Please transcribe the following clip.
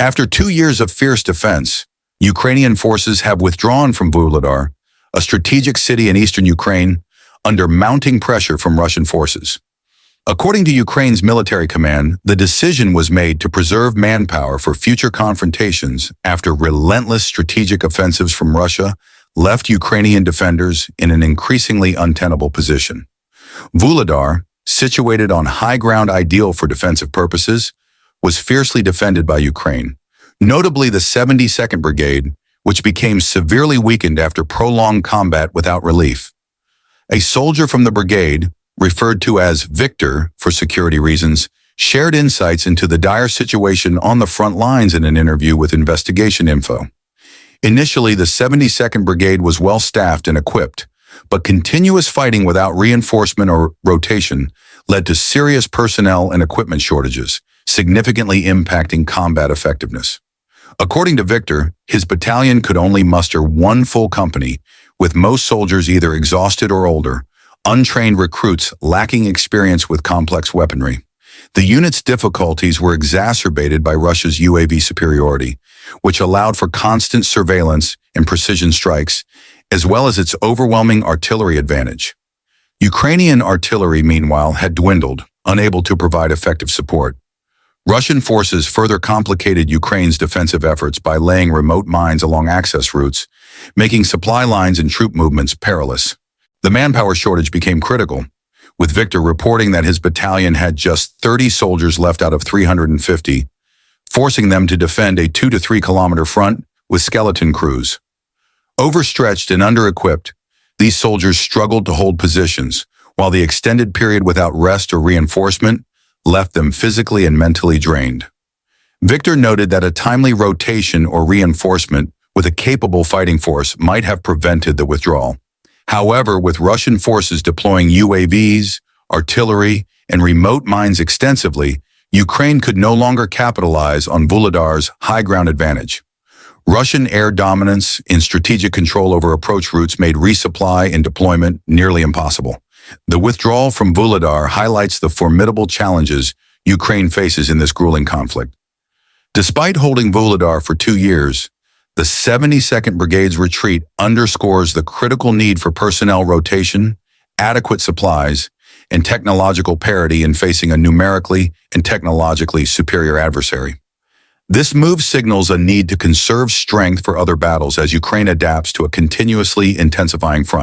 After 2 years of fierce defense, Ukrainian forces have withdrawn from Vuhledar, a strategic city in eastern Ukraine, under mounting pressure from Russian forces. According to Ukraine's military command, the decision was made to preserve manpower for future confrontations after relentless strategic offensives from Russia left Ukrainian defenders in an increasingly untenable position. Vuhledar, situated on high ground ideal for defensive purposes, was fiercely defended by Ukraine, notably the 72nd Brigade, which became severely weakened after prolonged combat without relief. A soldier from the brigade, referred to as Victor for security reasons, shared insights into the dire situation on the front lines in an interview with Investigation Info. Initially, the 72nd Brigade was well-staffed and equipped, but continuous fighting without reinforcement or rotation led to serious personnel and equipment shortages, significantly impacting combat effectiveness. According to Victor, his battalion could only muster one full company, with most soldiers either exhausted or older, untrained recruits lacking experience with complex weaponry. The unit's difficulties were exacerbated by Russia's UAV superiority, which allowed for constant surveillance and precision strikes, as well as its overwhelming artillery advantage. Ukrainian artillery, meanwhile, had dwindled, unable to provide effective support. Russian forces further complicated Ukraine's defensive efforts by laying remote mines along access routes, making supply lines and troop movements perilous. The manpower shortage became critical, with Victor reporting that his battalion had just 30 soldiers left out of 350, forcing them to defend a 2 to 3 kilometer front with skeleton crews. Overstretched and under-equipped, these soldiers struggled to hold positions, while the extended period without rest or reinforcement left them physically and mentally drained. Victor noted that a timely rotation or reinforcement with a capable fighting force might have prevented the withdrawal. However, with Russian forces deploying UAVs, artillery, and remote mines extensively, Ukraine could no longer capitalize on Vuhledar's high ground advantage. Russian air dominance and strategic control over approach routes made resupply and deployment nearly impossible. The withdrawal from Vuhledar highlights the formidable challenges Ukraine faces in this grueling conflict. Despite holding Vuhledar for 2 years, the 72nd Brigade's retreat underscores the critical need for personnel rotation, adequate supplies, and technological parity in facing a numerically and technologically superior adversary. This move signals a need to conserve strength for other battles as Ukraine adapts to a continuously intensifying front.